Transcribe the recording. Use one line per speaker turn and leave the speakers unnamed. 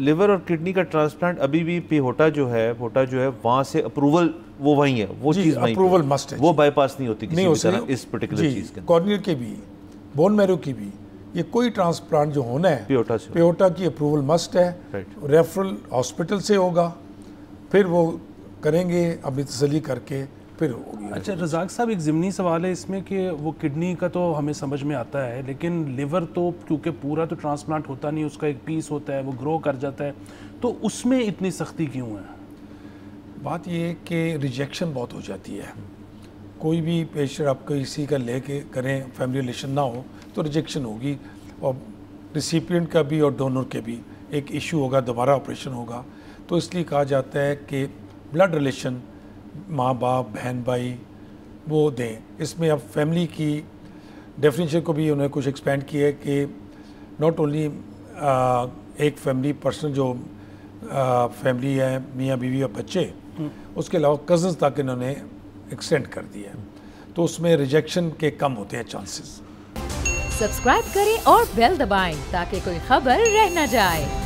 Liver और kidney का transplant अभी भी पेहोटा जो है वहाँ से अप्रूवल वो वही है, वो चीज़ वहीं
अप्रूवल मस्ट है,
वो बाईपास नहीं होती किसी भी तरह इस पर्टिकुलर चीज़ के।
कॉर्नियर के भी, बोन मैरो की भी, ये कोई ट्रांसप्लांट जो होना है पेहोटा की अप्रूवल मस्ट है। रेफरल हॉस्पिटल से होगा, फिर वो करेंगे अपनी तसल्ली करके फिर होगी।
अच्छा रज़ाक साहब, एक ज़िमनी सवाल है इसमें कि वो किडनी का तो हमें समझ में आता है, लेकिन लिवर तो क्योंकि पूरा तो ट्रांसप्लांट होता नहीं, उसका एक पीस होता है, वो ग्रो कर जाता है, तो उसमें इतनी सख्ती क्यों है?
बात ये है कि रिजेक्शन बहुत हो जाती है। कोई भी पेशेंट आप किसी का लेके करें, फैमिली रिलेशन ना हो तो रिजेक्शन होगी, और रिसिपिएंट का भी और डोनर के भी एक इशू होगा, दोबारा ऑपरेशन होगा। तो इसलिए कहा जाता है कि ब्लड रिलेशन, माँ बाप बहन भाई वो दें। इसमें अब फैमिली की डेफिनेशन को भी उन्होंने कुछ एक्सपेंड किया है कि नॉट ओनली एक फैमिली पर्सन जो फैमिली है, मियाँ बीवी और बच्चे, उसके अलावा कज़न्स तक इन्होंने एक्सटेंड कर दिया है, तो उसमें रिजेक्शन के कम होते हैं चांसेस।
सब्सक्राइब करें और बेल दबाएं ताकि कोई खबर रह न जाए।